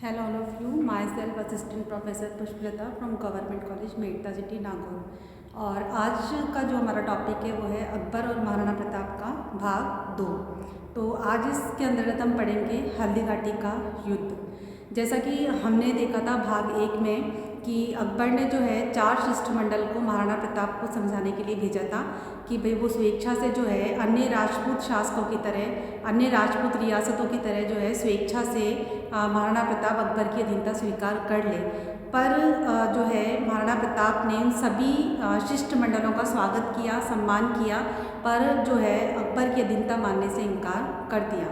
Hello all of you, myself Assistant Professor Pushpalata from government college Merta city Nagaur. और आज का जो हमारा टॉपिक है वो है अकबर और महाराणा प्रताप का भाग 2। तो आज इसके अंतर्गत हम पढ़ेंगे हल्दी घाटी का युद्ध। जैसा कि हमने देखा था भाग 1 में कि अकबर ने जो है 4 शिष्टमंडल को महाराणा प्रताप को समझाने के लिए भेजा था कि भाई वो स्वेच्छा से जो है अन्य राजपूत शासकों की तरह, अन्य राजपूत रियासतों की तरह जो है स्वेच्छा से महाराणा प्रताप अकबर की अधीनता स्वीकार कर ले। पर जो है महाराणा प्रताप ने उन सभी शिष्टमंडलों का स्वागत किया, सम्मान किया, पर जो है अकबर की अधीनता मानने से इनकार कर दिया।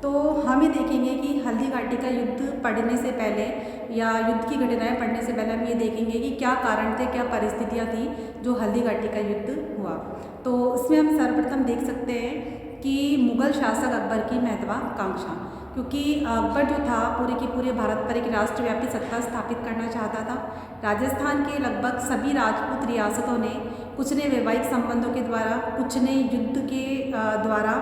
तो हम ये देखेंगे कि हल्दी घाटी का युद्ध पढ़ने से पहले या युद्ध की घटनाएं पढ़ने से पहले हम ये देखेंगे कि क्या कारण थे, क्या परिस्थितियां थी जो हल्दी घाटी का युद्ध हुआ। तो इसमें हम सर्वप्रथम देख सकते हैं कि मुग़ल शासक अकबर की महत्वाकांक्षा, क्योंकि अकबर जो था पूरे के पूरे भारत पर एक राष्ट्रव्यापी सत्ता स्थापित करना चाहता था। राजस्थान के लगभग सभी राजपूत रियासतों ने कुछ ने वैवाहिक संबंधों के द्वारा, कुछ ने युद्ध के द्वारा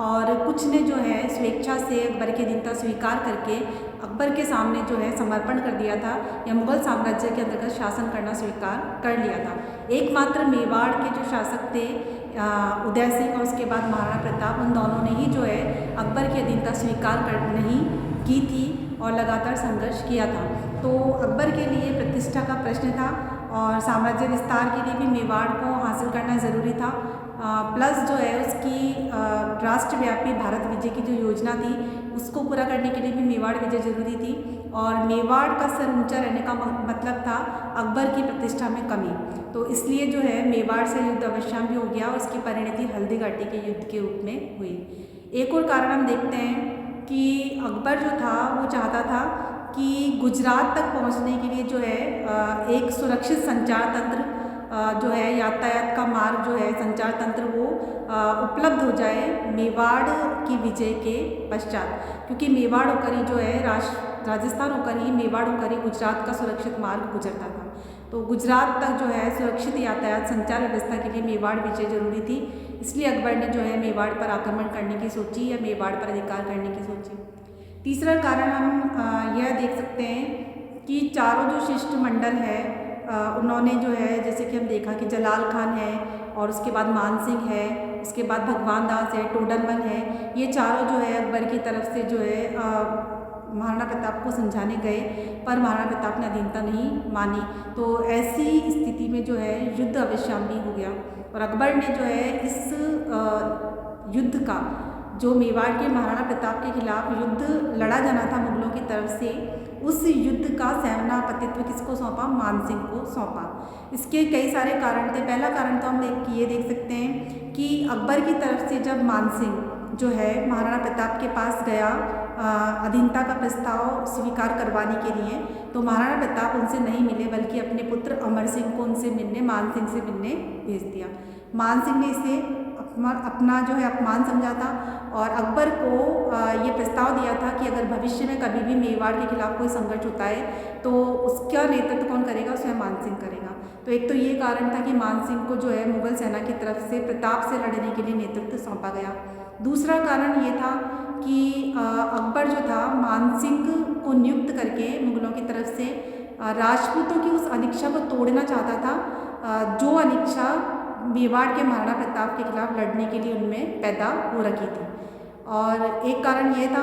और कुछ ने जो है स्वेच्छा से अकबर की अधीनता स्वीकार करके अकबर के सामने जो है समर्पण कर दिया था या मुग़ल साम्राज्य के अंतर्गत शासन करना स्वीकार कर लिया था। एकमात्र मेवाड़ के जो शासक थे उदय सिंह और उसके बाद महाराणा प्रताप, उन दोनों ने ही जो है अकबर की अधीनता स्वीकार कर नहीं की थी और लगातार संघर्ष किया था। तो अकबर के लिए प्रतिष्ठा का प्रश्न था और साम्राज्य विस्तार के लिए भी मेवाड़ को हासिल करना ज़रूरी था। प्लस जो है उसकी राष्ट्रव्यापी भारत विजय की जो योजना थी उसको पूरा करने के लिए भी मेवाड़ विजय जरूरी थी। और मेवाड़ का सर ऊंचा रहने का मतलब था अकबर की प्रतिष्ठा में कमी। तो इसलिए जो है मेवाड़ से युद्ध अवश्यम्य हो गया और उसकी परिणति हल्दी घाटी के युद्ध के रूप में हुई। एक और कारण हम देखते हैं कि अकबर जो था वो चाहता था कि गुजरात तक पहुंचने के लिए जो है एक सुरक्षित संचार तंत्र जो है, यातायात का मार्ग जो है, संचार तंत्र वो उपलब्ध हो जाए मेवाड़ की विजय के पश्चात, क्योंकि मेवाड़ होकर ही जो है राजस्थान होकर ही, मेवाड़ होकर ही गुजरात का सुरक्षित मार्ग गुजरता था। तो गुजरात तक जो है सुरक्षित यातायात संचार व्यवस्था के लिए मेवाड़ विजय जरूरी थी। इसलिए अकबर ने जो है मेवाड़ पर आक्रमण करने की सोची या मेवाड़ पर अधिकार करने की सोची। तीसरा कारण हम यह देख सकते हैं कि चारों जो शिष्टमंडल है उन्होंने जो है, जैसे कि हम देखा कि जलाल खान है और उसके बाद मान सिंह है, उसके बाद भगवान दास है, टोडरमल है, ये चारों जो है अकबर की तरफ से जो है महाराणा प्रताप को समझाने गए, पर महाराणा प्रताप ने अधीनता नहीं मानी। तो ऐसी स्थिति में जो है युद्ध अवश्यम्य हो गया और अकबर ने जो है इस युद्ध का, जो मेवाड़ के महाराणा प्रताप के खिलाफ युद्ध लड़ा जाना था मुगलों की तरफ से, उस युद्ध का सेनापतित्व किसको सौंपा? मान सिंह को सौंपा। इसके कई सारे कारण थे। पहला कारण तो हम ये देख सकते हैं कि अकबर की तरफ से जब मान सिंह जो है महाराणा प्रताप के पास गया अधीनता का प्रस्ताव स्वीकार करवाने के लिए, तो महाराणा प्रताप उनसे नहीं मिले बल्कि अपने पुत्र अमर सिंह को उनसे मिलने, मान सिंह से मिलने भेज दिया। मान सिंह ने इसे अपना जो है अपमान समझा था और अकबर को ये प्रस्ताव दिया था कि अगर भविष्य में कभी भी मेवाड़ के खिलाफ कोई संघर्ष होता है तो उसका नेतृत्व कौन करेगा? स्वयं मान सिंह करेगा। तो एक तो ये कारण था कि मान सिंह को जो है मुगल सेना की तरफ से प्रताप से लड़ने के लिए नेतृत्व सौंपा गया। दूसरा कारण ये था कि अकबर जो था मान सिंह को नियुक्त करके मुगलों की तरफ से राजपूतों की उस अनिच्छा को तोड़ना चाहता था जो अनिच्छा मेवाड़ के महाराणा प्रताप के खिलाफ लड़ने के लिए उनमें पैदा हो रखी थी। और एक कारण ये था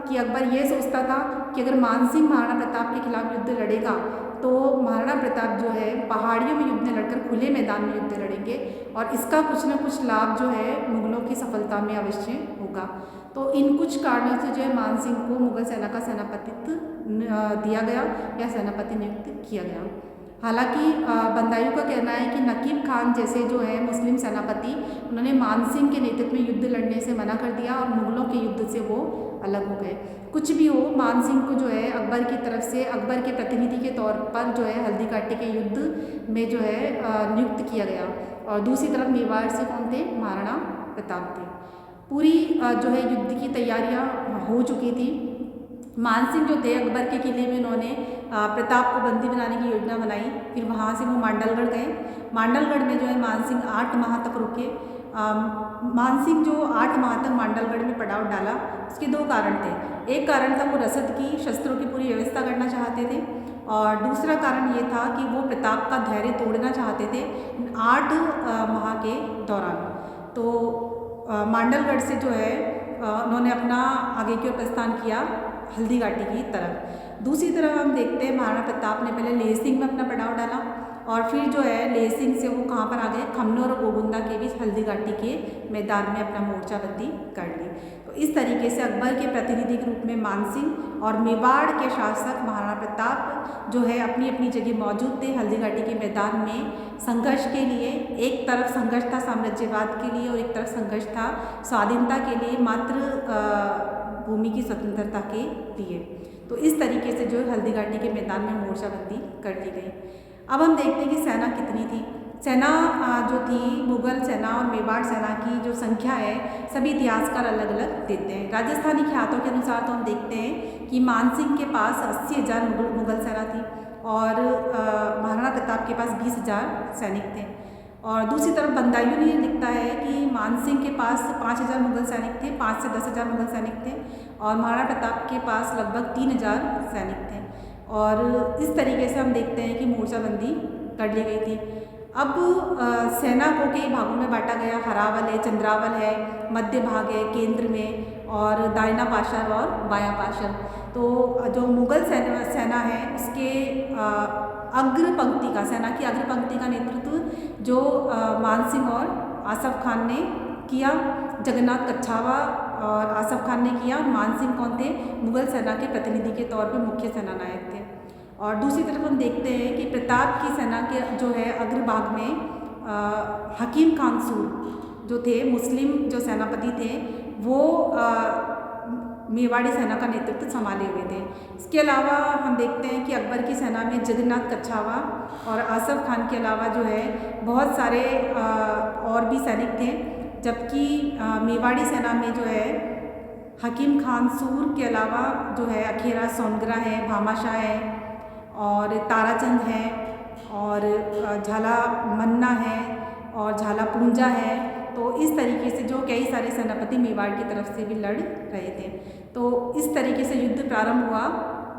कि अकबर ये सोचता था कि अगर मान सिंह महाराणा प्रताप के खिलाफ युद्ध लड़ेगा तो महाराणा प्रताप जो है पहाड़ियों में युद्ध न लड़कर खुले मैदान में युद्ध लड़ेंगे और इसका कुछ न कुछ लाभ जो है मुगलों की सफलता में अवश्य होगा। तो इन कुछ कारणों से जो है मान सिंह को मुगल सेना का सेनापतित्व दिया गया या सेनापति नियुक्त किया गया। हालांकि बंदायूं का कहना है कि नकीब खान जैसे जो है मुस्लिम सेनापति, उन्होंने मान सिंह के नेतृत्व में युद्ध लड़ने से मना कर दिया और मुगलों के युद्ध से वो अलग हो गए। कुछ भी हो, मान सिंह को जो है अकबर की तरफ से अकबर के प्रतिनिधि के तौर पर जो है हल्दी घाटी के युद्ध में जो है नियुक्त किया गया। और दूसरी तरफ मेवाड़ से कौन थे? महाराणा प्रताप थे। पूरी जो है युद्ध की तैयारियाँ हो चुकी थी। मान सिंह जो थे अकबर के किले में उन्होंने प्रताप को बंदी बनाने की योजना बनाई। फिर वहाँ से वो मांडलगढ़ गए। मांडलगढ़ में जो है मान सिंह 8 माह तक रुके। मानसिंह जो 8 माह तक मांडलगढ़ में पड़ाव डाला, उसके 2 कारण थे। एक कारण था वो रसद की, शस्त्रों की पूरी व्यवस्था करना चाहते थे, और दूसरा कारण ये था कि वो प्रताप का धैर्य तोड़ना चाहते थे 8 माह के दौरान। तो मांडलगढ़ से जो है उन्होंने अपना आगे की ओर प्रस्थान किया हल्दी घाटी की तरफ। दूसरी तरफ हम देखते हैं महाराणा प्रताप ने पहले लेहसिंग में अपना पड़ाव डाला, और फिर जो है लेहसिंग से वो कहाँ पर आ गए, खमनोर और गोगुंदा के बीच हल्दी घाटी के मैदान में अपना मोर्चाबंदी कर ली। तो इस तरीके से अकबर के प्रतिनिधि के रूप में मानसिंह और मेवाड़ के शासक महाराणा प्रताप जो है अपनी अपनी जगह मौजूद थे हल्दी घाटी के मैदान में संघर्ष के लिए। एक तरफ संघर्ष था साम्राज्यवाद के लिए और एक तरफ संघर्ष था स्वाधीनता के लिए, मातृ भूमि की स्वतंत्रता के लिए। तो इस तरीके से जो हल्दी घाटी के मैदान में मोर्चाबंदी कर दी गई। अब हम देखते हैं कि सेना कितनी थी। सेना जो थी मुगल सेना और मेवाड़ सेना की जो संख्या है सभी इतिहासकार अलग अलग देते हैं। राजस्थानी ख्यातों के अनुसार तो हम देखते हैं कि मानसिंह के पास 80,000 मुगल सेना थी और महाराणा प्रताप के पास 20,000 सैनिक थे। और दूसरी तरफ बंदायूं ने लिखता है कि मानसिंह के पास 5,000 मुगल सैनिक थे, 5 से 10,000 मुगल सैनिक थे, और महाराणा प्रताप के पास लगभग 3,000 सैनिक थे। और इस तरीके से हम देखते हैं कि मोर्चाबंदी कर ली गई थी। अब सेना को कई भागों में बांटा गया, हरावल है, चंद्रावल है, मध्य भाग है, केंद्र में, और दाहिना पार्श्व और बायां पार्श्व। तो जो मुगल सेना है उसके अग्र पंक्ति का, सेना की अग्र पंक्ति का नेतृत्व जो मानसिंह और आसफ खान ने किया, जगन्नाथ कच्छावा और आसफ खान ने किया। मानसिंह कौन थे, मुगल सेना के प्रतिनिधि के तौर पे मुख्य सेनानायक थे। और दूसरी तरफ हम देखते हैं कि प्रताप की सेना के जो है अग्रभाग में हकीम खान सूर जो थे, मुस्लिम जो सेनापति थे, वो मेवाड़ी सेना का नेतृत्व संभाले हुए थे। इसके अलावा हम देखते हैं कि अकबर की सेना में जगन्नाथ कच्छावा और आसफ खान के अलावा जो है बहुत सारे और भी सैनिक थे, जबकि मेवाड़ी सेना में जो है हकीम खान सूर के अलावा जो है अखेरा सोनगरा है, भामाशाह है, और ताराचंद है, और झाला मन्ना है, और झाला पूंजा है। तो इस तरीके से जो कई सारे सेनापति मेवाड़ की तरफ से भी लड़ रहे थे। तो इस तरीके से युद्ध प्रारंभ हुआ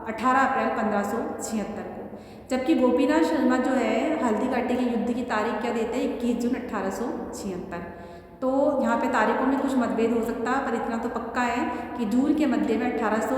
18 अप्रैल 1576 को, जबकि गोपीनाथ शर्मा जो है हल्दी घाटी के युद्ध की तारीख क्या देते हैं, 21 जून 1876। तो यहाँ पे तारीखों में कुछ मतभेद हो सकता है, पर इतना तो पक्का है कि जून के मध्य में 1800